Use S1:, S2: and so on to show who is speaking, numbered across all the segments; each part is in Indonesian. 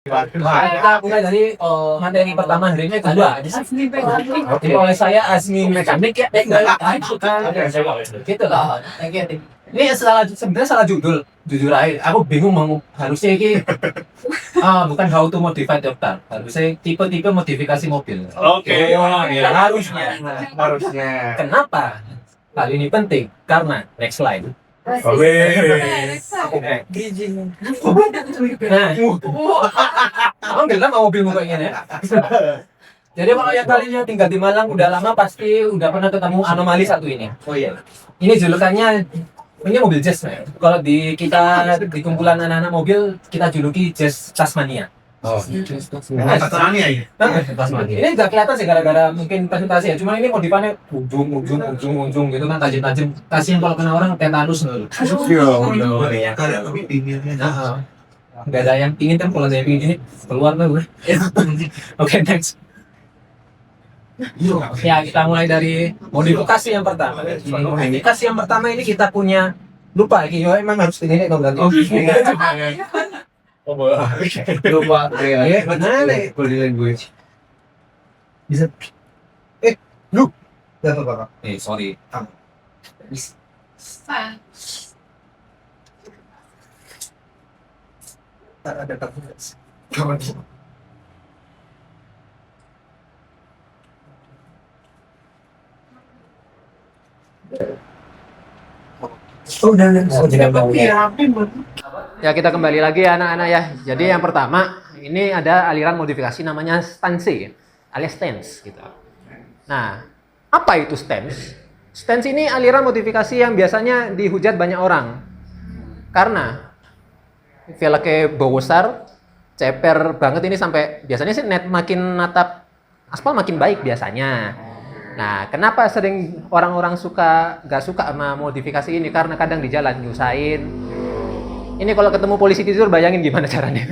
S1: Kita mulai dari materi pertama hari ini kedua. Jadi oleh saya Azmi Mekanik ya. Gitu lah. Ini sebenarnya salah judul. Jujur aja, aku bingung mau harusnya ini bukan how to modify your car. Harusnya tipe-tipe modifikasi mobil.
S2: Oke.
S1: Ya, harusnya. Kenapa? Hal ini penting karena next slide.
S2: Oke.
S1: Nah, kamu bilang mau mobilmu kayak gini ya? Jadi kalau yang kalian tinggal di Malang udah lama pasti udah pernah ketemu anomali satu ini. Oh iya. Ini julukannya, ini mobil jazz, ya. Kalau di kita di kumpulan anak-anak mobil kita juluki jazz Tasmania.
S2: Oh.
S1: Tasmania ya. Tasmania. Ini nggak kelihatan sih gara-gara mungkin presentasi ya. Cuma ini modifannya ujung gitu kan, tajam-tajam. Kasihan kalau kena orang tetanus dulu.
S2: Ya.
S1: Nggak ada yang pingin kan, kalau ada yang pingin ini keluar lah gue. Oke, next. Ya, kita mulai dari modifikasi yang pertama. Modifikasi yang pertama ini kita punya, lupa ini emang harus ini kalau ganti. Lupa. Ya, benar nih.
S2: Gue.
S1: Bisa.
S2: Lu. Jatuh Pak.
S1: Sorry. Ada kamu. Ya, kita kembali lagi ya anak-anak ya. Jadi yang pertama ini ada aliran modifikasi namanya stansi alias stance gitu. Nah, apa itu stance? Stance ini aliran modifikasi yang biasanya dihujat banyak orang. Karena velgnya besar, ceper banget ini sampai biasanya sih makin natap aspal makin baik biasanya. Nah, kenapa sering orang-orang gak suka sama modifikasi ini? Karena kadang di jalan nyusahin. Ini kalau ketemu polisi tidur, bayangin gimana caranya.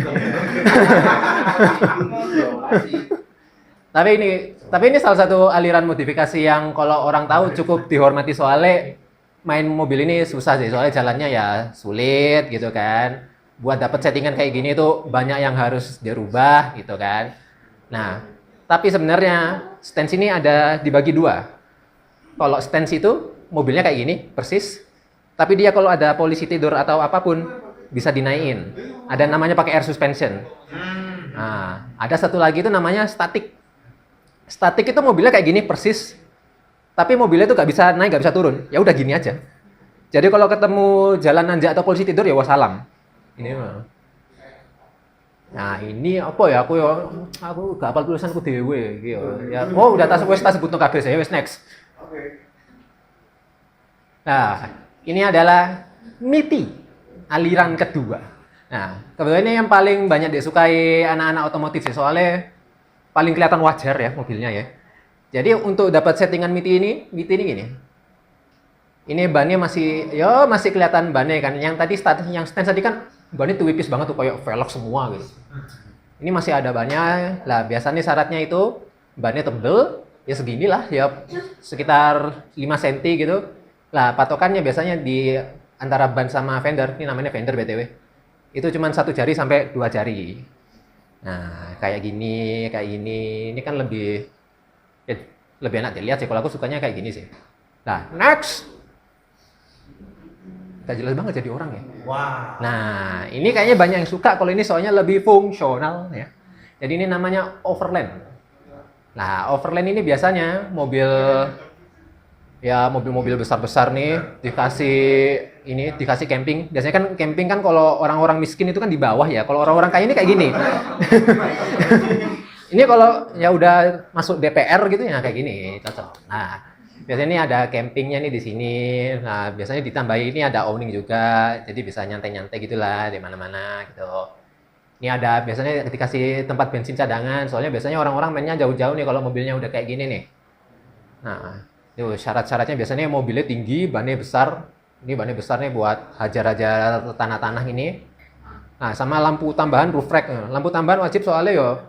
S1: Tapi ini salah satu aliran modifikasi yang kalau orang tahu cukup dihormati, soalnya main mobil ini susah sih, soalnya jalannya ya sulit gitu kan. Buat dapat settingan kayak gini tuh banyak yang harus dirubah gitu kan. Nah, tapi sebenarnya stance ini ada dibagi dua. Kalau stance itu mobilnya kayak gini persis, tapi dia kalau ada polisi tidur atau apapun bisa dinaikin. Ada namanya pakai air suspension. Nah, ada satu lagi itu namanya static. Static itu mobilnya kayak gini persis, tapi mobilnya tuh nggak bisa naik, nggak bisa turun. Ya udah gini aja. Jadi kalau ketemu jalan nanjak atau polisi tidur ya wassalam. Ini mah. Nah, ini apa ya? Aku gak hafal tulisanku dhewe gitu. Ya, oh udah tas sebut kabeh saya wes next. Nah, ini adalah MITI, aliran kedua. Nah, kebetulan ini yang paling banyak disukai anak-anak otomotif sih, soalnya paling kelihatan wajar ya mobilnya ya. Jadi untuk dapat settingan MITI ini gini. Ini bannya masih kelihatan bannya kan. Yang tadi yang stance tadi kan bannya tuh tipis banget tuh kayak velg semua gitu. Ini masih ada bannya. Lah biasanya syaratnya itu bannya tebel, ya segini lah, ya sekitar 5 cm gitu. Lah patokannya biasanya di antara ban sama fender, ini namanya fender BTW. Itu cuma 1 jari sampai 2 jari. Nah, kayak gini. Ini kan lebih enak dilihat sih, kalau aku sukanya kayak gini sih. Nah, next. Gak jelas banget jadi orang ya.
S2: Wow.
S1: Nah, ini kayaknya banyak yang suka kalau ini soalnya lebih fungsional ya. Jadi ini namanya overland. Nah, overland ini biasanya mobil-mobil besar-besar nih dikasih camping. Biasanya kan camping kan kalau orang-orang miskin itu kan di bawah ya. Kalau orang-orang kaya ini kayak gini. Ini kalau ya udah masuk DPR gitu ya kayak gini, cocok. Nah, biasanya ini ada campingnya nih di sini. Nah, biasanya ditambah ini ada awning juga, jadi bisa nyantai-nyantai gitulah di mana-mana gitu. Ini ada biasanya dikasih tempat bensin cadangan, soalnya biasanya orang-orang mainnya jauh-jauh nih kalau mobilnya udah kayak gini nih. Nah, itu syarat-syaratnya biasanya mobilnya tinggi, bannya besar. Ini bannya besar nih buat hajar-hajar tanah-tanah ini. Nah, sama lampu tambahan roof rack. Lampu tambahan wajib soalnya yo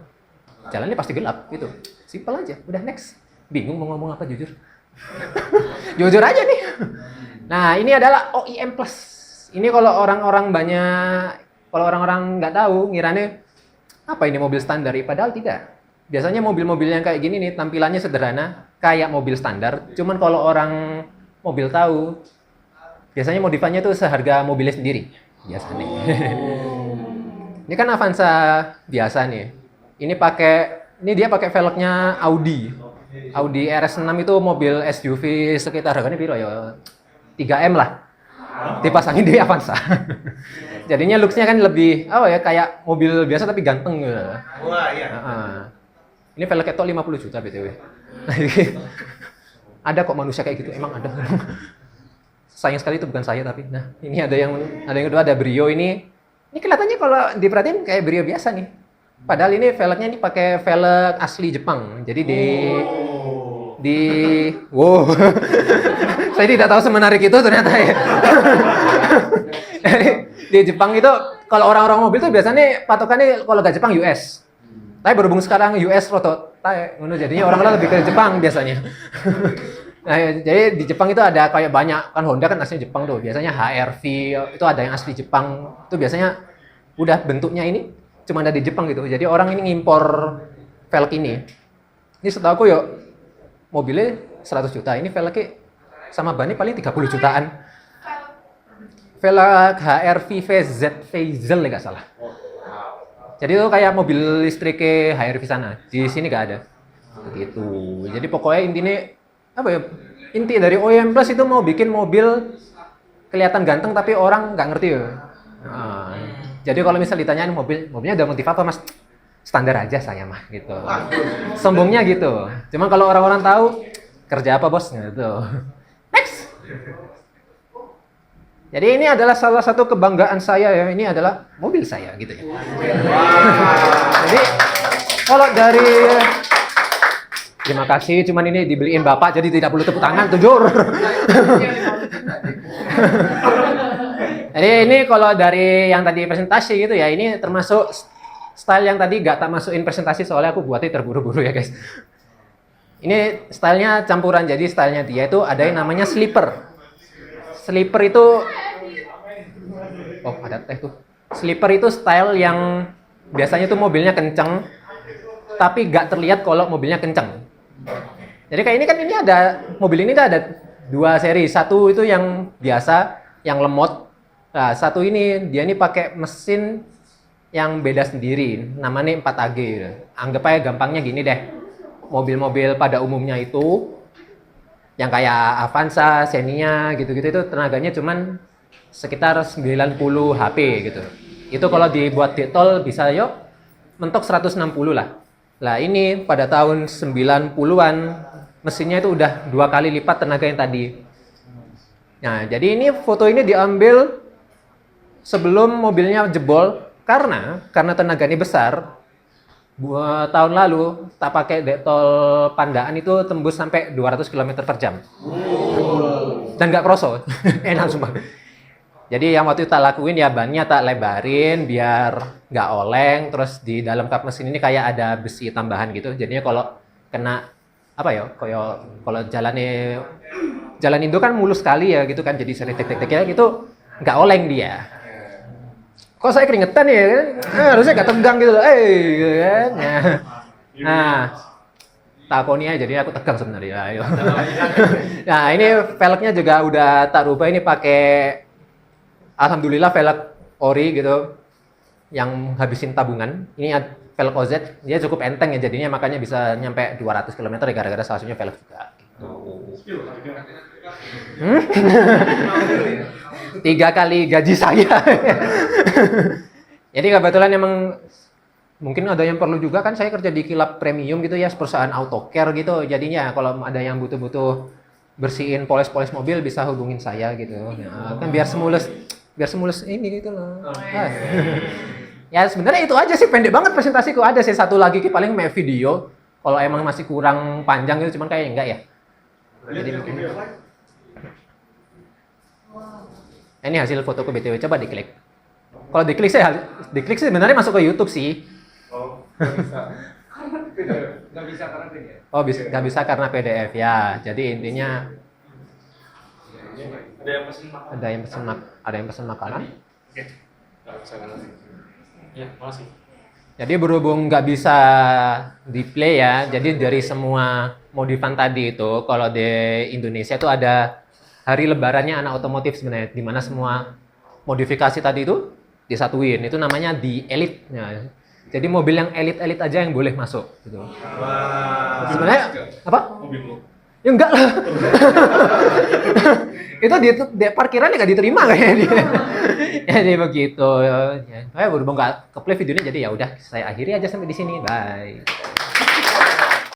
S1: jalannya pasti gelap gitu. Simpel aja. Udah next. Bingung mau ngomong apa jujur. Jujur aja nih. Nah, ini adalah OEM Plus. Ini kalau orang-orang nggak tahu ngiranya apa ini mobil standar? Padahal tidak. Biasanya mobil-mobil yang kayak gini nih tampilannya sederhana, kayak mobil standar. Cuman kalau orang mobil tahu, biasanya modifannya tuh seharga mobilnya sendiri. Biasanya. Ini kan Avanza biasa nih. Ini dia pakai velgnya Audi. Audi RS6 itu mobil SUV sekitar harganya piro ya? 3M lah. Dipasangin di Avanza. Jadinya looks-nya kan lebih kayak mobil biasa tapi ganteng gitu.
S2: Wah, iya.
S1: Ini velg ketok 50 juta BTW. Ada kok manusia kayak gitu, emang ada. Sayang sekali itu bukan saya tapi. Nah, ini ada yang kedua ada Brio ini. Ini kelihatannya kalau diperhatiin kayak Brio biasa nih. Padahal ini velgnya ini pakai velg asli Jepang. Jadi wow. Saya tidak tahu semenarik itu ternyata ya. Jadi, di Jepang itu kalau orang-orang mobil tuh biasanya patokannya kalau nggak Jepang US. Tapi berhubung sekarang US roto, jadinya orang lebih ke Jepang biasanya. Nah, jadi di Jepang itu ada kayak banyak kan Honda kan asli Jepang tuh. Biasanya HR-V itu ada yang asli Jepang. Itu biasanya udah bentuknya ini cuma ada di Jepang gitu. Jadi orang ini ngimpor velg ini. Ini setahu aku ya mobilnya 100 juta. Ini velgnya sama bannya paling 30 jutaan. Velg HR-V VZ Fazel nggak salah. Jadi itu kayak mobil listriknya HR-V sana. Di sini nggak ada. Begitu. Jadi pokoknya inti dari OEM Plus itu mau bikin mobil kelihatan ganteng tapi orang nggak ngerti ya. Jadi kalau misal ditanyain mobilnya udah motif apa mas? Standar aja saya mah gitu. Sombongnya gitu. Cuma kalau orang-orang tahu kerja apa bos gitu. Next. Jadi ini adalah salah satu kebanggaan saya ya. Ini adalah mobil saya gitu ya. Jadi kalau dari terima kasih, cuman ini dibeliin bapak jadi tidak perlu tepuk tangan, jujur. Jadi ini kalau dari yang tadi presentasi gitu ya, ini termasuk style yang tadi gak tak masukin presentasi soalnya aku buatnya terburu-buru ya guys. Ini stylenya campuran, jadi stylenya dia itu ada yang namanya sleeper. Sleeper itu ada teh tuh. Sleeper itu style yang biasanya tuh mobilnya kenceng tapi gak terlihat kalau mobilnya kenceng. Jadi kayak ini kan mobil ini ada dua seri. Satu itu yang biasa, yang lemot. Nah, satu ini dia ini pakai mesin yang beda sendiri, namanya 4AG. Anggap aja gampangnya gini deh. Mobil-mobil pada umumnya itu yang kayak Avanza, Xenia gitu-gitu itu tenaganya cuman sekitar 90 HP gitu. Itu kalau dibuat di tol bisa mentok 160 lah. Lah ini pada tahun 90-an mesinnya itu udah 2 kali lipat tenaga yang tadi. Nah, jadi ini foto ini diambil sebelum mobilnya jebol karena tenaganya besar. Tahun lalu tak pakai detol Pandaan itu tembus sampai 200 km per jam. Dan nggak kroso, enak sumpah. Jadi yang waktu itu tak lakuin ya bannya tak lebarin biar nggak oleng. Terus di dalam kap mesin ini kayak ada besi tambahan gitu. Jadinya kalau kena kalau jalan Indo kan mulus sekali ya gitu kan. Jadi seretek-teknya gitu nggak oleng dia. Kok saya keringetan ya kan? Harusnya gak tegang gitu loh. Gitu kan. Nah, takoni aja jadi aku tegang sebenarnya. Ayo. Nah, ini velgnya juga udah tak rubah, ini pakai alhamdulillah velg ori gitu yang habisin tabungan. Ini velg OZ, dia cukup enteng ya jadinya makanya bisa nyampe 200 km ya gara-gara salah satunya velg juga gitu. 3 kali gaji saya. Jadi kebetulan emang mungkin ada yang perlu juga kan saya kerja di kilap premium gitu ya, perusahaan auto care gitu. Jadinya kalau ada yang butuh bersihin polis mobil bisa hubungin saya gitu. Nah, kan biar semulus ini gitu loh. Ya sebenarnya itu aja sih, pendek banget presentasiku. Ada sih satu lagi paling main video. Kalau emang masih kurang panjang gitu cuman kayaknya enggak ya. Jadi bikin. Ini hasil fotoku BTW, coba diklik. Kalau diklik sih sebenarnya masuk ke YouTube sih.
S3: Oh, nggak bisa. Nggak bisa karena PDF.
S1: Oh, nggak bisa karena PDF ya. Jadi intinya
S3: Ada yang pesen makan.
S1: ada yang pesen makanan.
S3: Oke. Nggak bisa nanti. Ya, makasih.
S1: Jadi berhubung nggak bisa di play ya, jadi dari semua modifan tadi itu, kalau di Indonesia itu ada hari lebarannya anak otomotif sebenarnya, di mana semua modifikasi tadi itu disatuin, itu namanya di elite. Ya. Jadi mobil yang elit-elit aja yang boleh masuk. Gitu. Sebenarnya apa?
S3: Mobil lo.
S1: Ya enggak lah. Itu di parkirannya nggak diterima kayaknya dia. Jadi begitu. Ya, berhubung nggak ke play videonya, jadi ya udah saya akhiri aja sampai di sini. Bye.